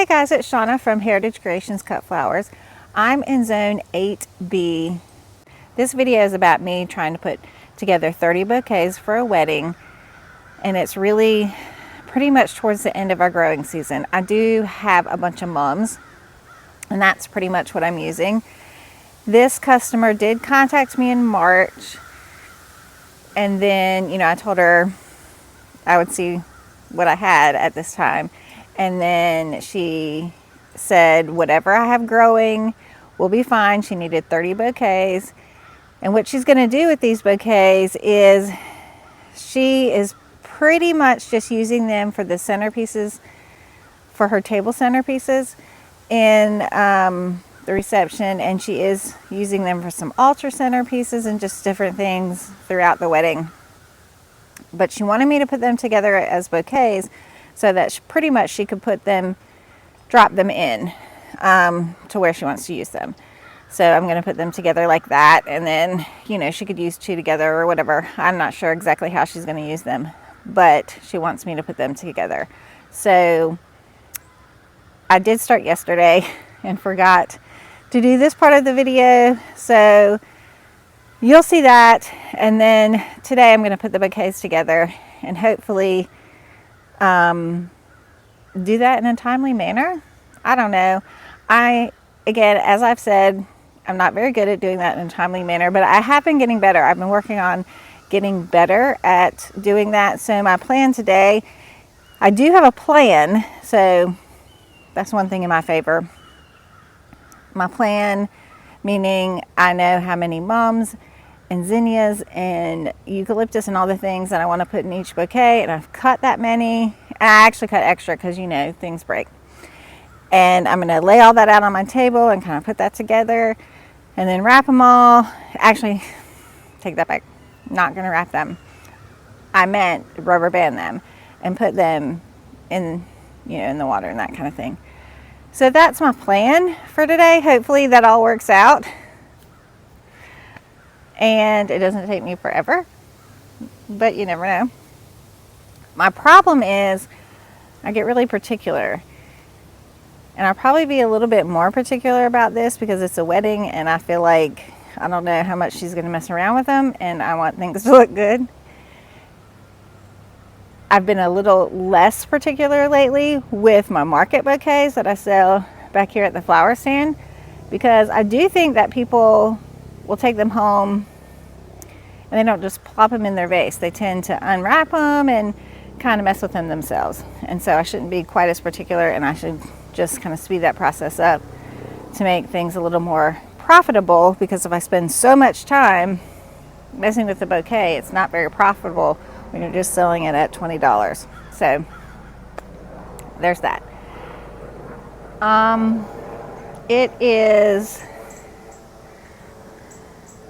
Hey guys, it's Shauna from Heritage Creations Cut Flowers. I'm in zone 8B. This video is about me trying to put together 30 bouquets for a wedding, and it's really pretty much towards the end of our growing season. I do have a bunch of mums, and that's pretty much what I'm using. This customer did contact me in March, and then, I told her I would see what I had at this time. And then she said, whatever I have growing will be fine. She needed 30 bouquets. And what she's going to do with these bouquets is she is pretty much just using them for the centerpieces, for her table centerpieces in the reception. And she is using them for some altar centerpieces and just different things throughout the wedding. But she wanted me to put them together as bouquets so that pretty much she could put them, drop them in to where she wants to use them. So I'm going to put them together like that, and then, she could use two together or whatever. I'm not sure exactly how she's going to use them, but she wants me to put them together. So I did start yesterday and forgot to do this part of the video. So you'll see that, and then today I'm going to put the bouquets together and hopefully do that in a timely manner. I don't know. Again, as I've said, I'm not very good at doing that in a timely manner, but I have been getting better. I've been working on getting better at doing that. So my plan today, I do have a plan, so that's one thing in my favor. My plan, meaning I know how many mums and zinnias and eucalyptus and all the things that I want to put in each bouquet, and I've cut that many. I actually cut extra because things break. And I'm going to lay all that out on my table and kind of put that together and then wrap them all. Actually, take that back. Not going to wrap them. I meant rubber band them and put them in, in the water and that kind of thing. So that's my plan for today. Hopefully that all works out and it doesn't take me forever, but you never know. My problem is I get really particular, and I'll probably be a little bit more particular about this because it's a wedding and I feel like I don't know how much she's going to mess around with them, and I want things to look good. I've been a little less particular lately with my market bouquets that I sell back here at the flower stand, because I do think that people will take them home and they don't just plop them in their vase. They tend to unwrap them and kind of mess with them themselves. And so I shouldn't be quite as particular, and I should just kind of speed that process up to make things a little more profitable, because if I spend so much time messing with the bouquet, it's not very profitable when you're just selling it at $20. So there's that. It is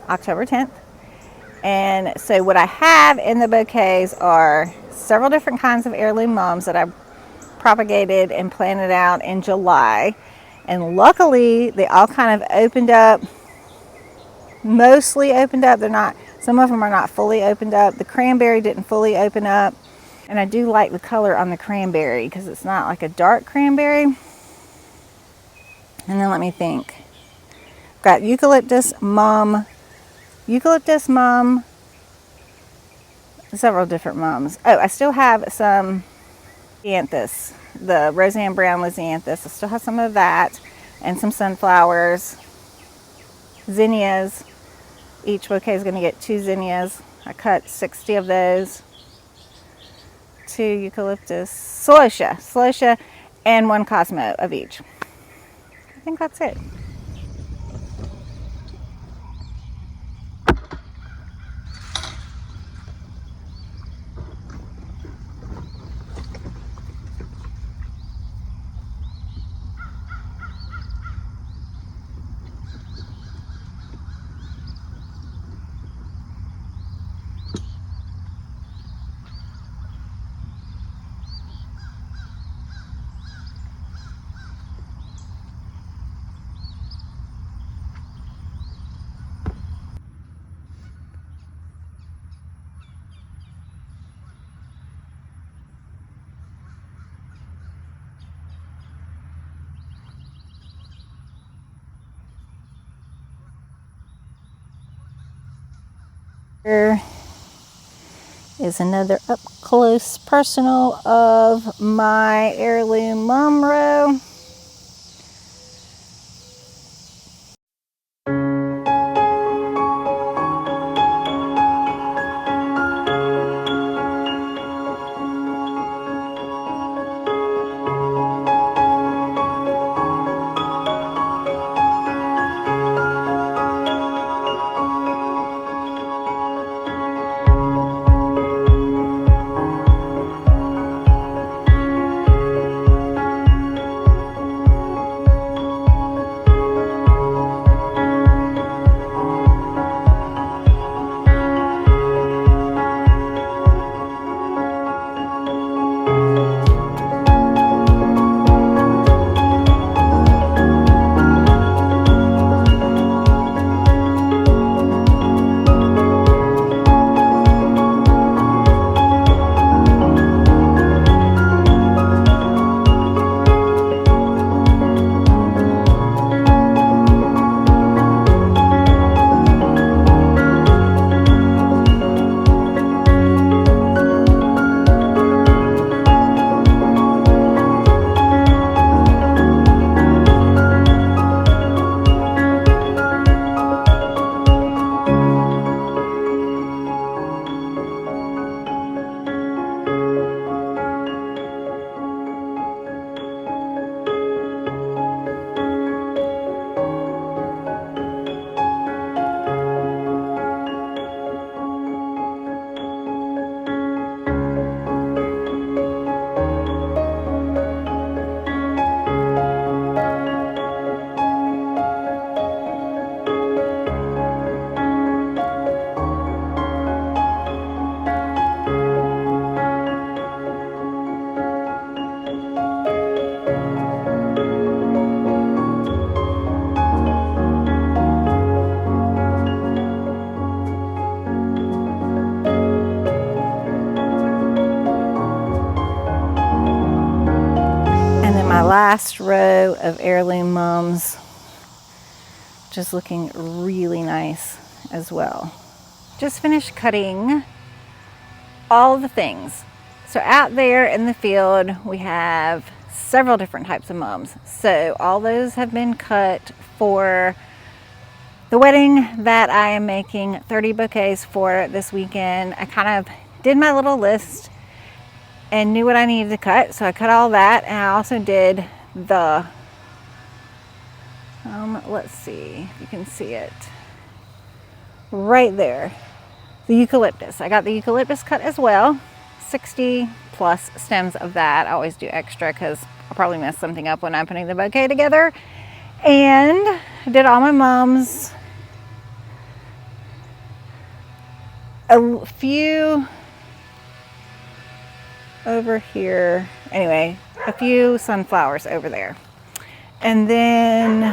October 10th. And so what I have in the bouquets are several different kinds of heirloom mums that I propagated and planted out in July. And luckily, they all kind of opened up, mostly opened up. Some of them are not fully opened up. The cranberry didn't fully open up. And I do like the color on the cranberry because it's not like a dark cranberry. And then let me think. Got eucalyptus mum, several different mums. Oh, I still have some lisianthus, the Roseanne Brown lisianthus. I still have some of that, and some sunflowers, zinnias. Each bouquet is going to get 2 zinnias. I cut 60 of those. 2 eucalyptus, celosia, and 1 cosmo of each. I think that's it. Here is another up close personal of my heirloom mum row. My last row of heirloom mums, just looking really nice as well. Just finished cutting all the things. So out there in the field we have several different types of mums. So all those have been cut for the wedding that I am making 30 bouquets for this weekend. I kind of did my little list and knew what I needed to cut, so I cut all that. And I also did the let's see if you can see it right there, the eucalyptus. I got the eucalyptus cut as well, 60 plus stems of that. I always do extra because I'll probably mess something up when I'm putting the bouquet together. And I did all my mums. A few over here, anyway, a few sunflowers over there. And then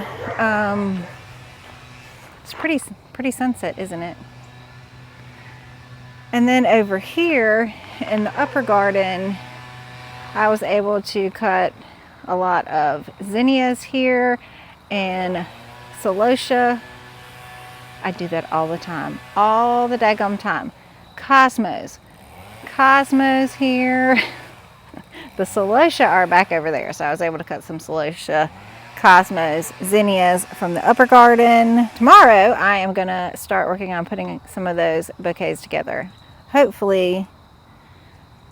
it's pretty sunset, isn't it? And then over here in the upper garden, I was able to cut a lot of zinnias here and celosia. I do that all the time, all the daggum time. Cosmos here. The celosia are back over there, so I was able to cut some celosia, cosmos, zinnias from the upper garden. Tomorrow I am gonna start working on putting some of those bouquets together. Hopefully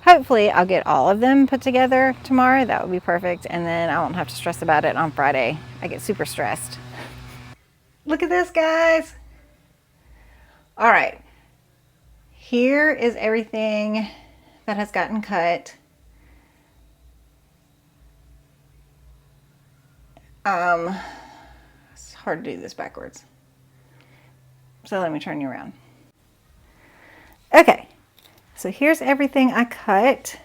I'll get all of them put together tomorrow. That would be perfect, and then I won't have to stress about it on Friday. I get super stressed. Look at this, guys. All right, here is everything that has gotten cut. It's hard to do this backwards, so let me turn you around. Okay, so here's everything I cut.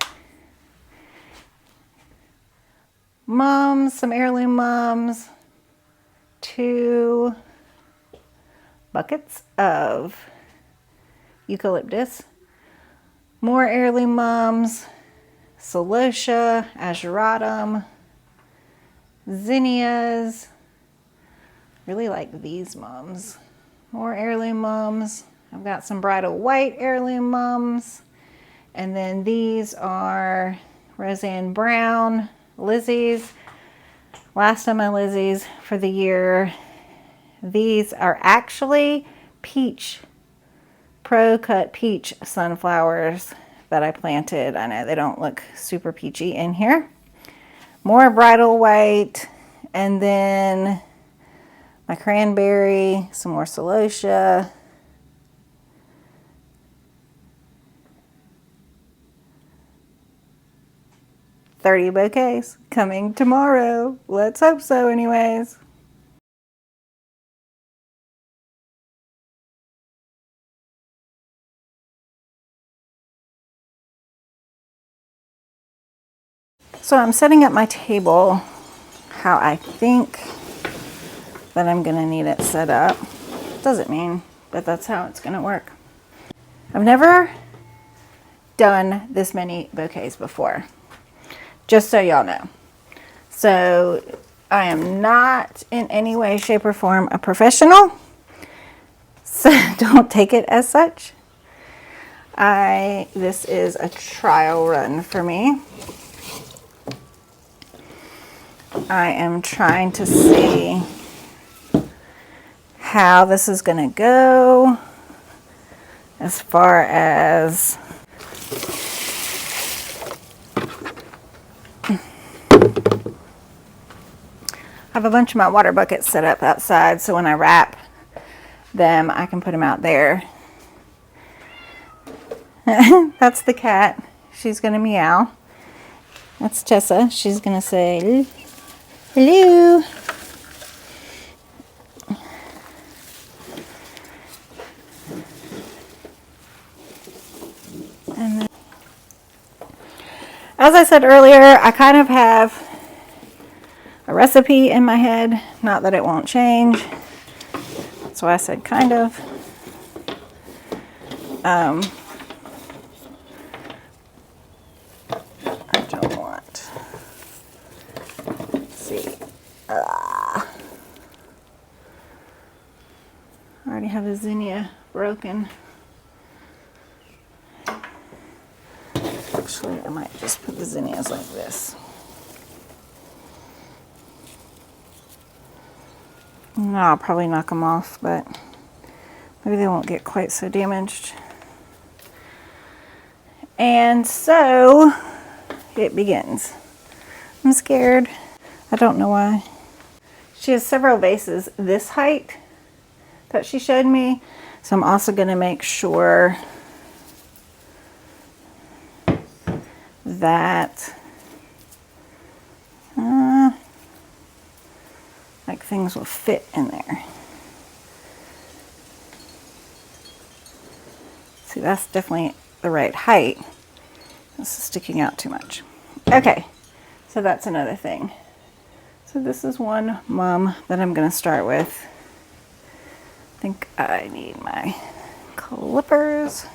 Mums, some heirloom mums, 2 buckets of eucalyptus, more heirloom mums, celosia, ageratum, zinnias. Really like these mums. More heirloom mums. I've got some bridal white heirloom mums. And then these are Roseanne Brown Lizzie's. Last of my Lizzie's for the year. These are actually peach, Pro Cut peach sunflowers that I planted. I know they don't look super peachy in here. More bridal white, and then my cranberry, some more celosia. $30 bouquets coming tomorrow. Let's hope so anyways. So I'm setting up my table how I think that I'm gonna need it set up. Doesn't mean that that's how it's gonna work. I've never done this many bouquets before, just so y'all know. So I am not in any way, shape, or form a professional, so don't take it as such. This is a trial run for me. I am trying to see how this is going to go as far as I have a bunch of my water buckets set up outside, so when I wrap them I can put them out there. That's the cat. She's going to meow. That's Tessa. She's going to say hello. And then, as I said earlier, I kind of have a recipe in my head. Not that it won't change. That's why I said kind of. I don't want. Let's see. I already have a zinnia broken. Actually, I might just put the zinnias like this. No, I'll probably knock them off, but maybe they won't get quite so damaged. And so it begins. I'm scared. I don't know why. She has several vases this height that she showed me. So I'm also going to make sure that like things will fit in there. See, that's definitely the right height. This is sticking out too much. Okay, so that's another thing. So this is one mum that I'm going to start with. I think I need my clippers.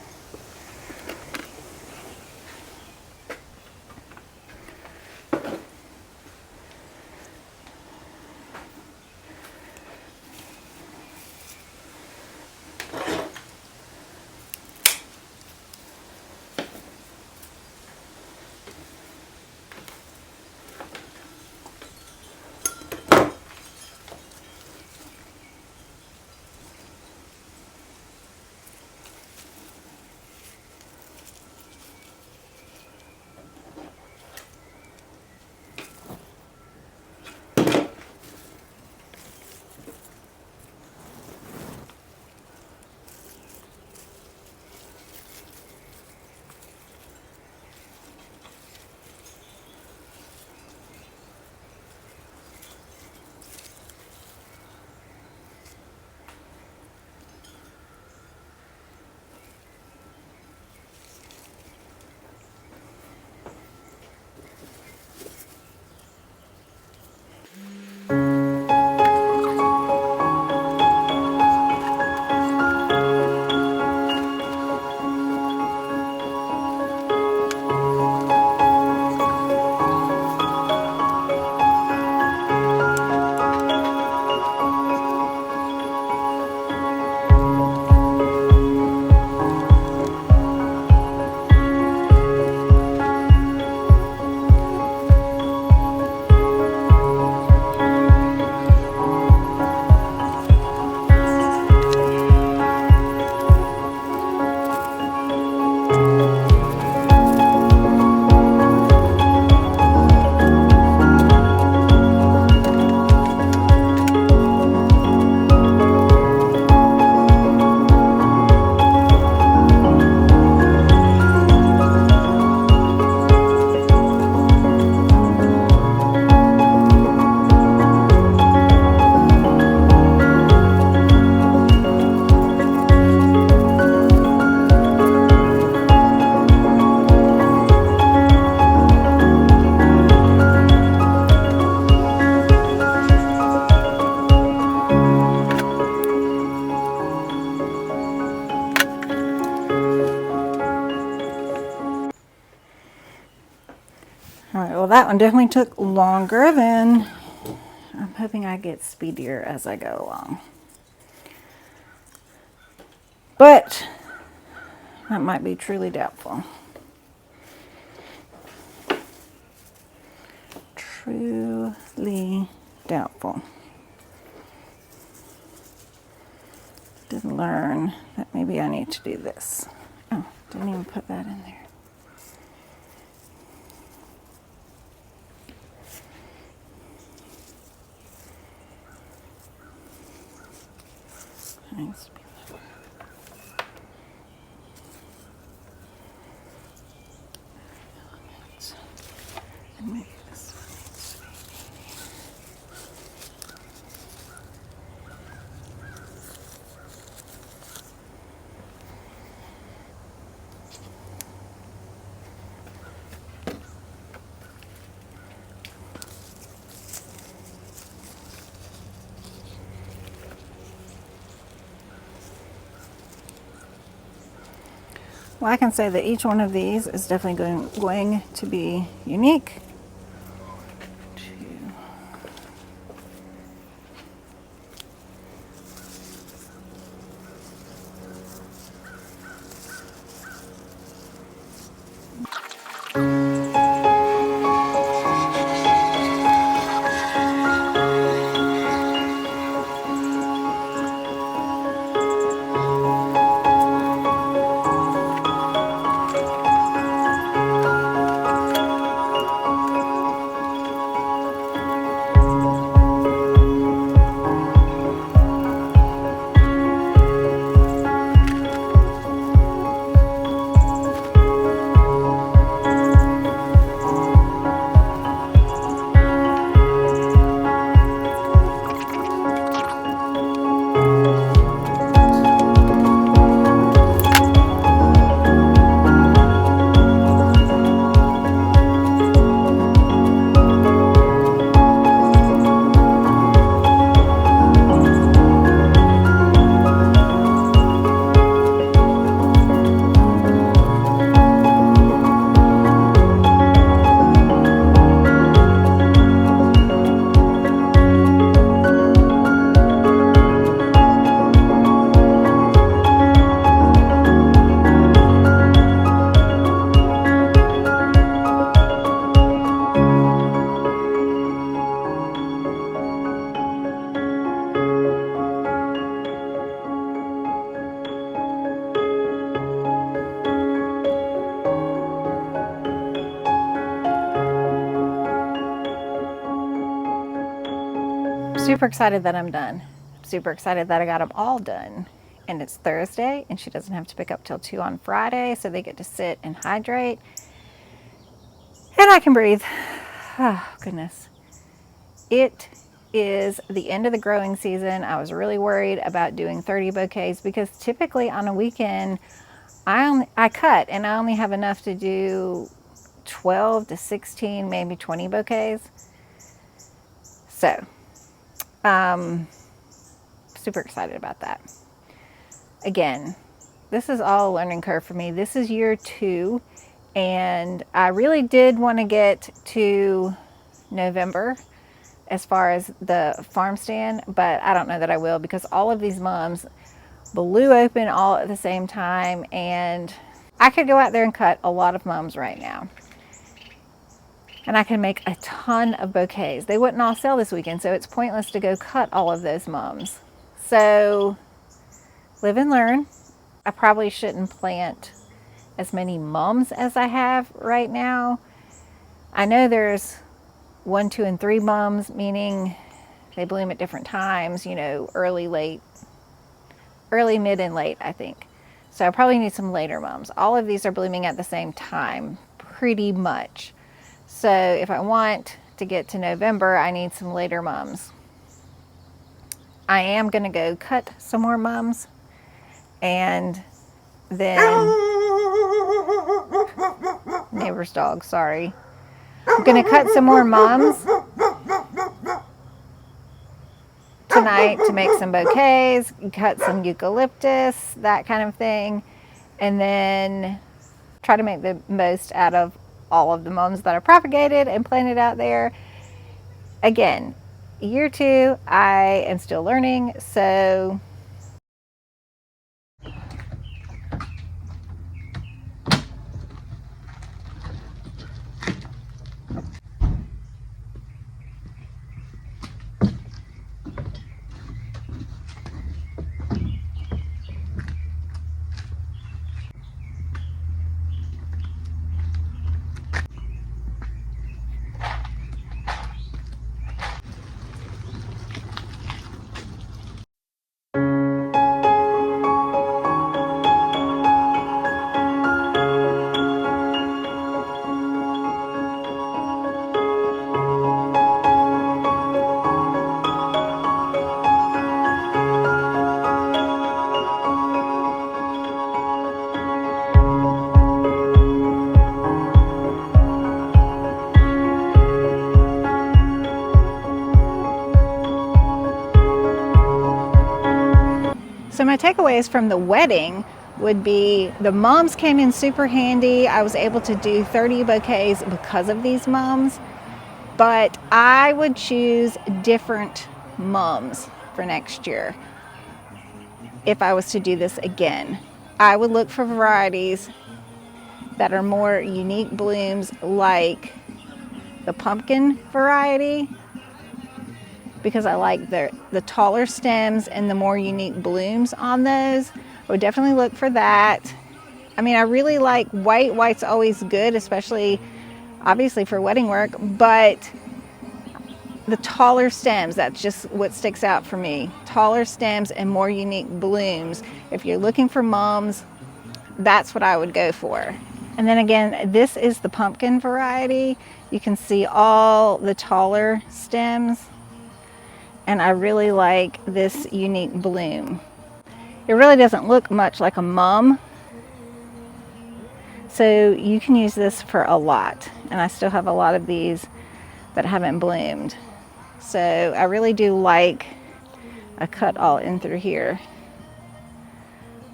All right, well that one definitely took longer than, I'm hoping I get speedier as I go along. But that might be truly doubtful. Truly doubtful. Didn't learn that maybe I need to do this. Oh, didn't even put that in there. Nice. And maybe this one needs to be. Well, I can say that each one of these is definitely going to be unique. Super excited that I'm done. Super excited that I got them all done. And it's Thursday, and she doesn't have to pick up till 2 on Friday, so they get to sit and hydrate. And I can breathe. Oh, goodness. It is the end of the growing season. I was really worried about doing 30 bouquets because typically on a weekend, I cut and I only have enough to do 12 to 16, maybe 20 bouquets. So, super excited about that. Again, this is all a learning curve for me. This is year 2, and I really did want to get to November as far as the farm stand, but I don't know that I will because all of these mums blew open all at the same time, and I could go out there and cut a lot of mums right now. And I can make a ton of bouquets. They wouldn't all sell this weekend, so it's pointless to go cut all of those mums. So, live and learn. I probably shouldn't plant as many mums as I have right now. I know there's 1, 2, and 3 mums, meaning they bloom at different times, you know, early, late, early, mid, and late, I think. So I probably need some later mums. All of these are blooming at the same time, pretty much. So if I want to get to November, I need some later mums. I am going to go cut some more mums, and then neighbor's dog, sorry. I'm going to cut some more mums tonight to make some bouquets, cut some eucalyptus, that kind of thing, and then try to make the most out of all of the mums that are propagated and planted out there. Again, year 2, I am still learning, so my takeaways from the wedding would be the mums came in super handy. I was able to do 30 bouquets because of these mums, but I would choose different mums for next year. If I was to do this again, I would look for varieties that are more unique blooms, like the pumpkin variety, because I like the taller stems and the more unique blooms on those. I would definitely look for that. I mean, I really like white. White's always good, especially obviously for wedding work, but the taller stems, that's just what sticks out for me. Taller stems and more unique blooms. If you're looking for mums, that's what I would go for. And then again, this is the pumpkin variety. You can see all the taller stems. And I really like this unique bloom. It really doesn't look much like a mum, so you can use this for a lot. And I still have a lot of these that haven't bloomed. So I really do like a cut all in through here.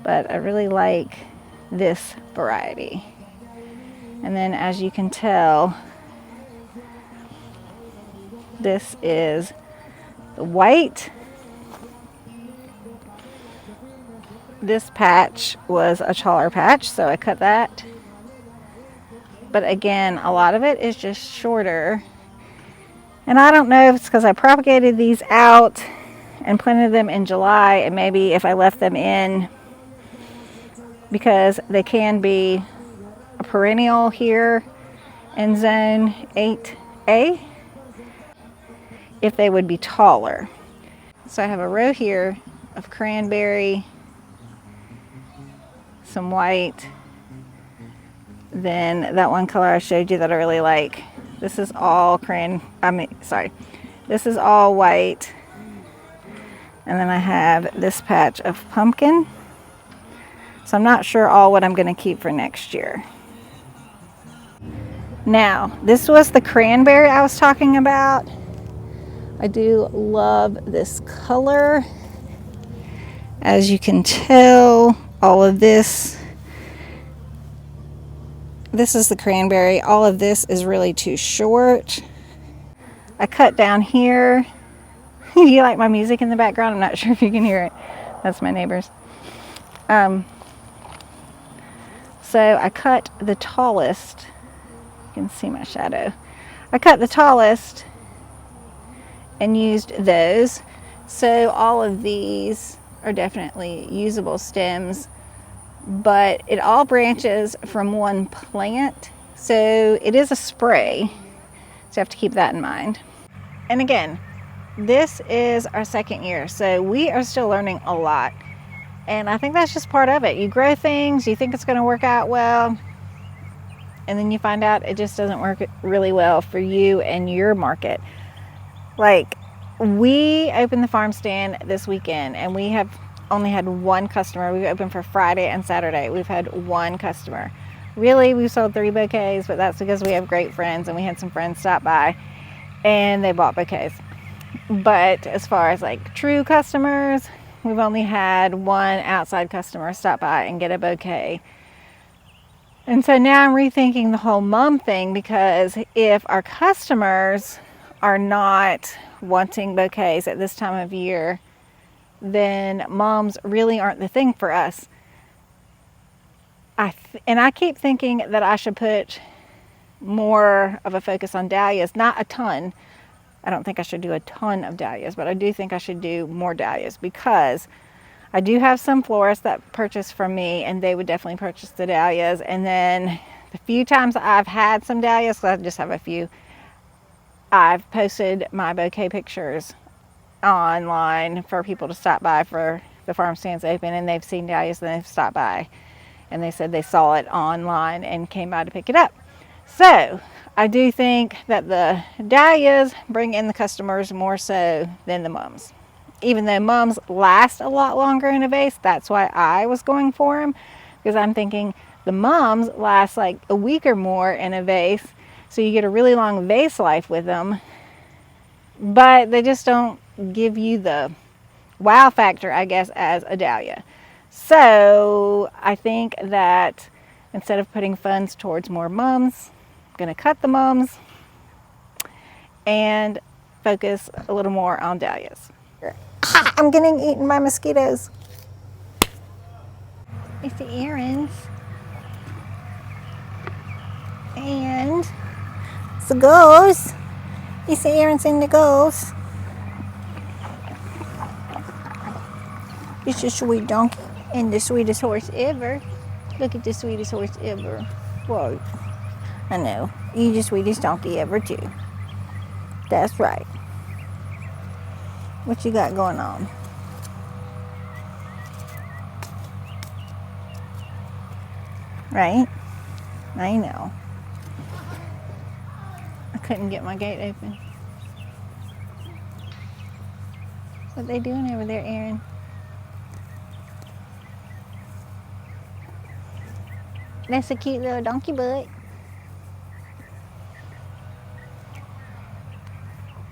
But I really like this variety. And then as you can tell, this is the white. This patch was a taller patch, so I cut that. But again, a lot of it is just shorter. And I don't know if it's because I propagated these out and planted them in July, and maybe if I left them in, because they can be a perennial here in zone 8A, if they would be taller. So I have a row here of cranberry, some white, then that one color I showed you that I really like. This is all this is all white. And then I have this patch of pumpkin. So I'm not sure all what I'm going to keep for next year. Now, this was the cranberry I was talking about. I do love this color. As you can tell, all of this is the cranberry. All of this is really too short. I cut down here. You like my music in the background? I'm not sure if you can hear it. That's my neighbors. So I cut the tallest. You can see my shadow. I cut the tallest and used those. So all of these are definitely usable stems, but it all branches from one plant. So it is a spray. So you have to keep that in mind. And again, this is our second year, so we are still learning a lot. And I think that's just part of it. You grow things, you think it's going to work out well, and then you find out it just doesn't work really well for you and your market. Like, we opened the farm stand this weekend, and we have only had one customer. We've opened for Friday and Saturday. We've had one customer. Really, we sold 3 bouquets, but that's because we have great friends, and we had some friends stop by, and they bought bouquets. But as far as like true customers, we've only had one outside customer stop by and get a bouquet. And so now I'm rethinking the whole mum thing, because if our customers are not wanting bouquets at this time of year, then mums really aren't the thing for us. And I keep thinking that I should put more of a focus on dahlias, not a ton. I don't think I should do a ton of dahlias, but I do think I should do more dahlias, because I do have some florists that purchase from me, and they would definitely purchase the dahlias. And then the few times I've had some dahlias, because I just have a few, I've posted my bouquet pictures online for people to stop by for the farm stands open, and they've seen dahlias and they've stopped by and they said they saw it online and came by to pick it up. So I do think that the dahlias bring in the customers more so than the mums. Even though mums last a lot longer in a vase, that's why I was going for them, because I'm thinking the mums last like a week or more in a vase, so you get a really long vase life with them, but they just don't give you the wow factor, I guess, as a dahlia. So I think that instead of putting funds towards more mums, I'm going to cut the mums and focus a little more on dahlias. I'm getting eaten by mosquitoes. It's the errands. And it's the gulls. It's the errands and the gulls. It's a sweet donkey and the sweetest horse ever. Look at the sweetest horse ever. Whoa. I know. You're the sweetest donkey ever too. That's right. What you got going on? Right? I know. I couldn't get my gate open. What they doing over there, Aaron? That's a cute little donkey butt.